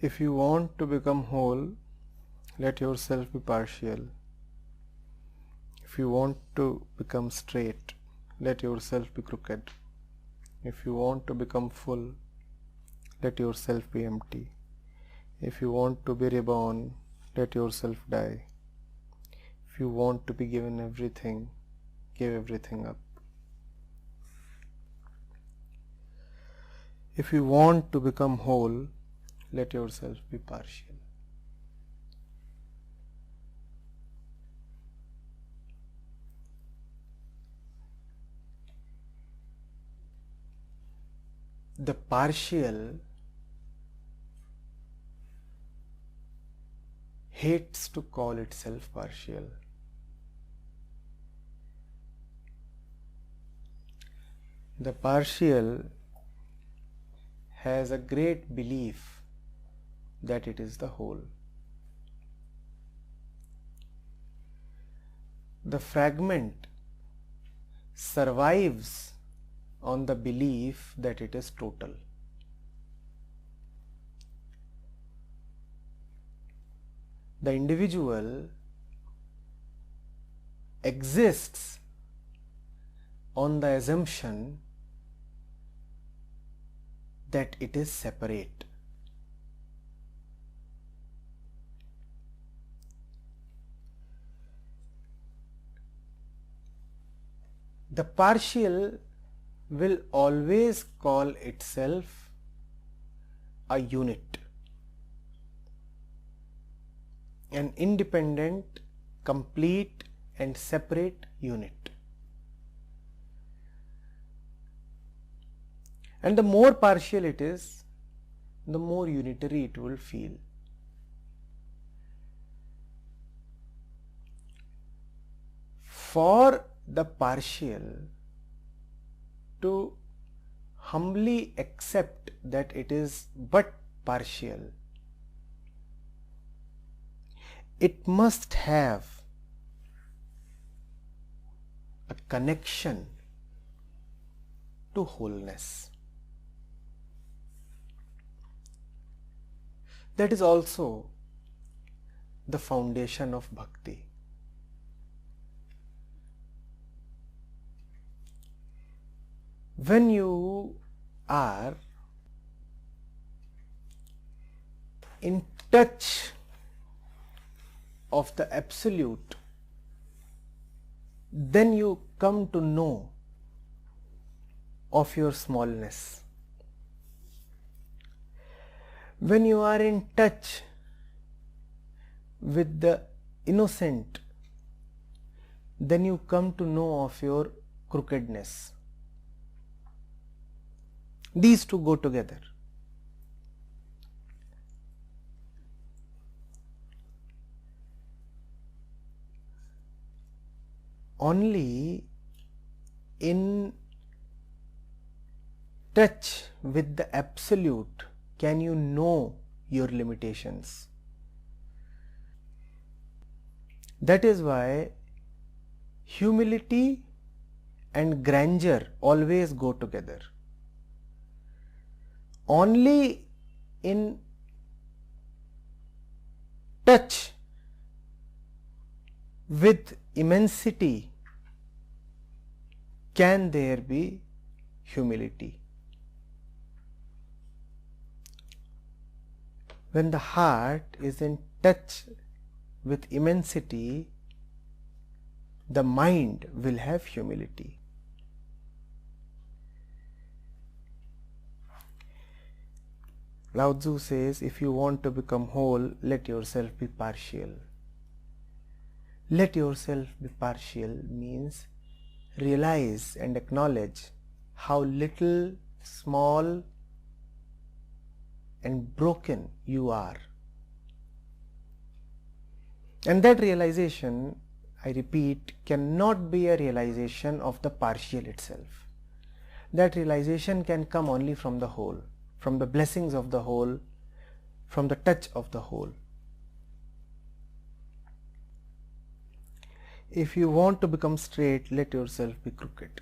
If you want to become whole, let yourself be partial. If you want to become straight, let yourself be crooked. If you want to become full, let yourself be empty. If you want to be reborn, let yourself die. If you want to be given everything, give everything up. If you want to become whole, let yourself be partial. The partial hates to call itself partial. The partial has a great belief that it is the whole. The fragment survives on the belief that it is total. The individual exists on the assumption that it is separate. The partial will always call itself a unit, an independent, complete and separate unit. And the more partial it is, the more unitary it will feel. For the partial to humbly accept that it is but partial, it must have a connection to wholeness. That is also the foundation of bhakti. When you are in touch of the Absolute, then you come to know of your smallness. When you are in touch with the innocent, then you come to know of your crookedness. These two go together. Only in touch with the Absolute can you know your limitations. That is why humility and grandeur always go together. Only in touch with immensity can there be humility. When the heart is in touch with immensity, the mind will have humility. Lao Tzu says, if you want to become whole, let yourself be partial. Let yourself be partial means realize and acknowledge how little, small and broken you are. And that realization, I repeat, cannot be a realization of the partial itself. That realization can come only from the whole, from the blessings of the whole, from the touch of the whole. If you want to become straight, let yourself be crooked.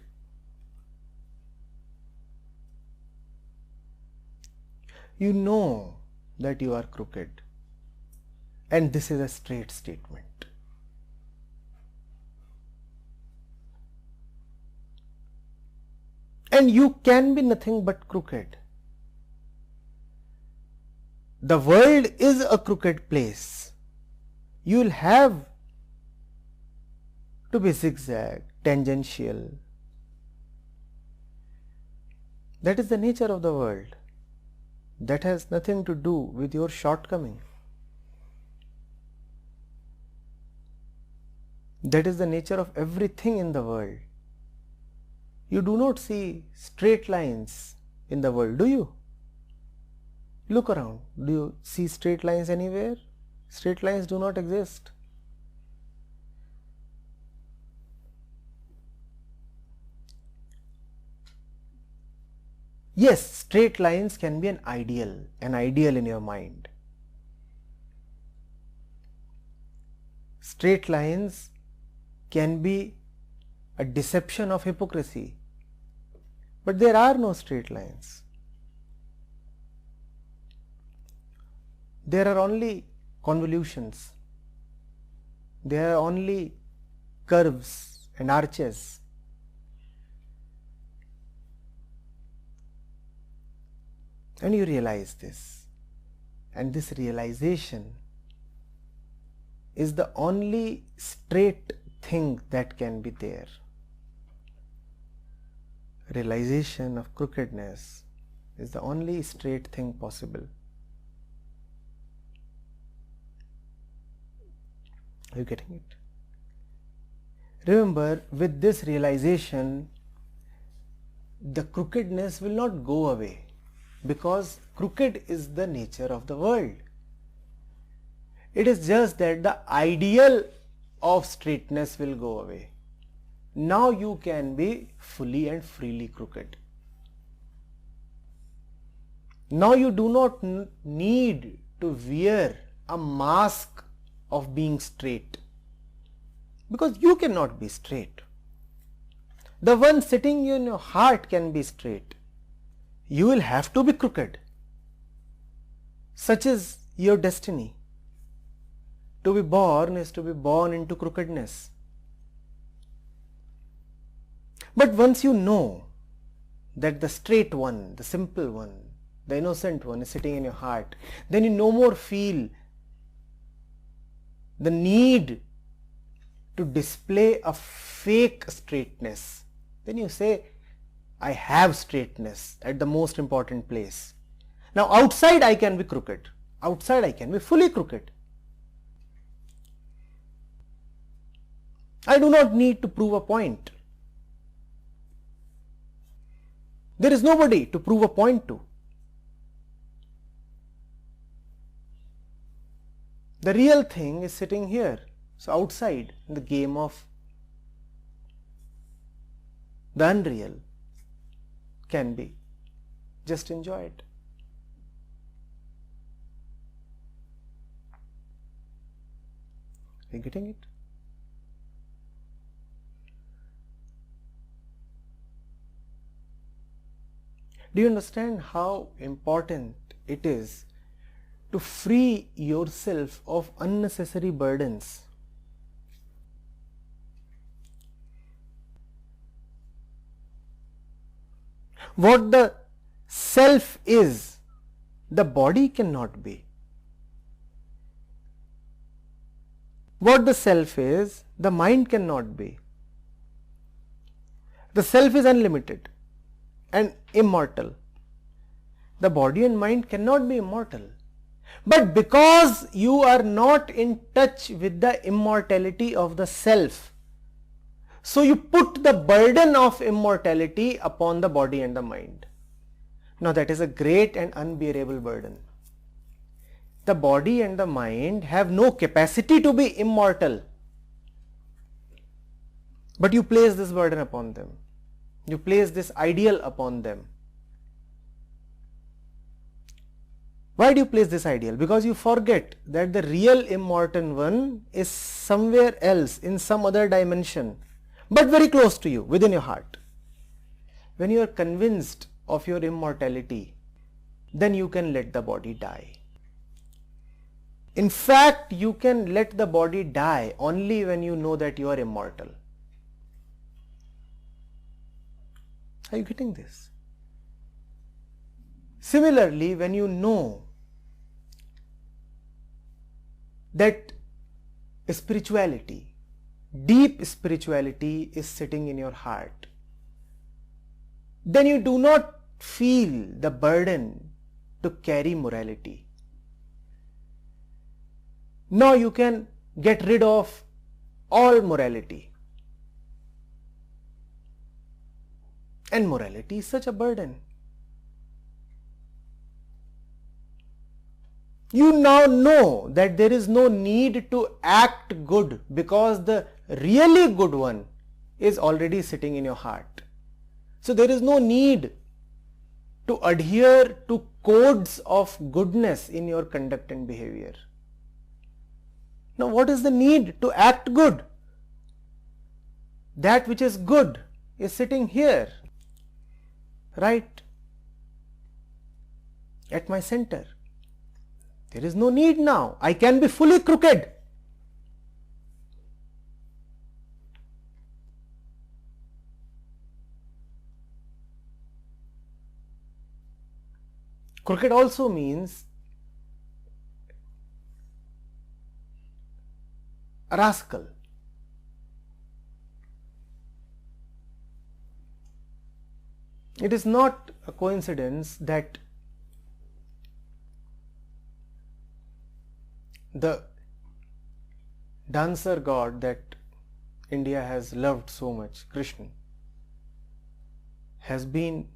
You know that you are crooked. And this is a straight statement. And you can be nothing but crooked. The world is a crooked place. You will have to be zigzag, tangential. That is the nature of the world. That has nothing to do with your shortcoming. That is the nature of everything in the world. You do not see straight lines in the world, do you? Look around. Do you see straight lines anywhere? Straight lines do not exist. Yes, straight lines can be an ideal in your mind. Straight lines can be a deception of hypocrisy, but there are no straight lines. There are only convolutions. There are only curves and arches. And you realize this, and this realization is the only straight thing that can be there. Realization of crookedness is the only straight thing possible. Are you getting it? Remember, with this realization, the crookedness will not go away, because crooked is the nature of the world. It is just that the ideal of straightness will go away. Now you can be fully and freely crooked. Now you do not need to wear a mask of being straight, because you cannot be straight. The one sitting in your heart can be straight. You will have to be crooked. Such is your destiny. To be born is to be born into crookedness. But once you know that the straight one, the simple one, the innocent one is sitting in your heart, then you no more feel the need to display a fake straightness. Then you say, I have straightness at the most important place. Now outside I can be crooked. Outside I can be fully crooked. I do not need to prove a point. There is nobody to prove a point to. The real thing is sitting here. So outside, in the game of the unreal, can be just enjoyed. Are you getting it? Do you understand how important it is to free yourself of unnecessary burdens? What the self is, the body cannot be. What the self is, the mind cannot be. The self is unlimited and immortal. The body and mind cannot be immortal. But because you are not in touch with the immortality of the self, so you put the burden of immortality upon the body and the mind. Now that is a great and unbearable burden. The body and the mind have no capacity to be immortal. But you place this burden upon them. You place this ideal upon them. Why do you place this ideal? Because you forget that the real immortal one is somewhere else, in some other dimension, but very close to you, within your heart. When you are convinced of your immortality, then you can let the body die. In fact, you can let the body die only when you know that you are immortal. Are you getting this? Similarly, when you know that spirituality, deep spirituality is sitting in your heart, then you do not feel the burden to carry morality. Now you can get rid of all morality. And morality is such a burden. You now know that there is no need to act good because the really good one is already sitting in your heart. So there is no need to adhere to codes of goodness in your conduct and behavior. Now what is the need to act good? That which is good is sitting here, right at my center. There is no need now. I can be fully crooked. Crooked also means a rascal. It is not a coincidence that the dancer god that India has loved so much, Krishna, has been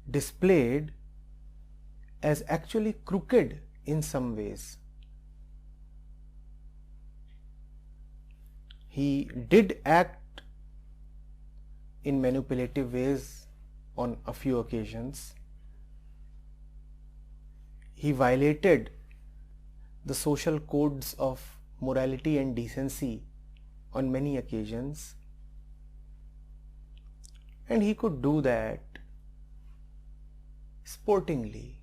displayed as actually crooked in some ways. He did act in manipulative ways on a few occasions. He violated the social codes of morality and decency on many occasions, and he could do that sportingly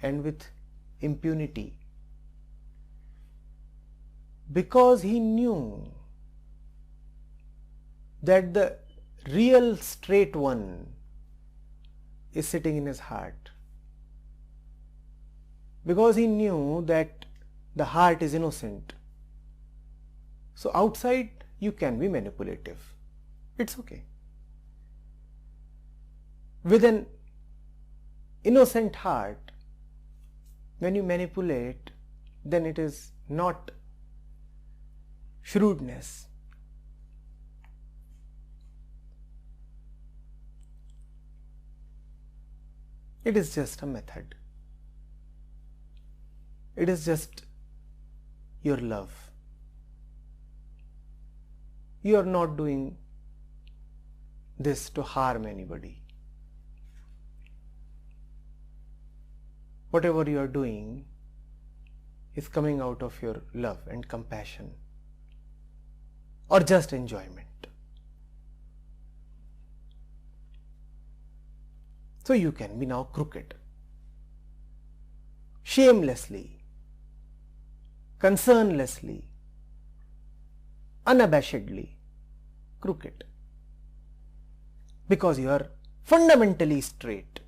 and with impunity because he knew that the real straight one is sitting in his heart, because he knew that the heart is innocent. So outside you can be manipulative. It's okay. With an innocent heart, when you manipulate, then it is not shrewdness. It is just a method. It is just your love. You are not doing this to harm anybody. Whatever you are doing is coming out of your love and compassion or just enjoyment. So you can be now crooked, shamelessly, concernlessly, unabashedly crooked, because you are fundamentally straight.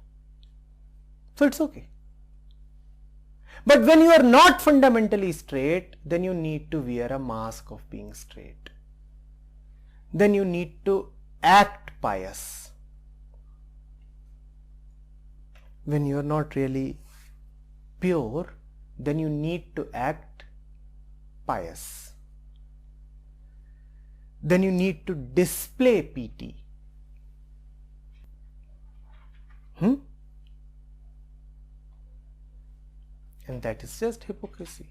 So it's okay. But when you are not fundamentally straight, then you need to wear a mask of being straight. Then you need to act pious. When you are not really pure, then you need to act pious. Then you need to display pity. And that is just hypocrisy.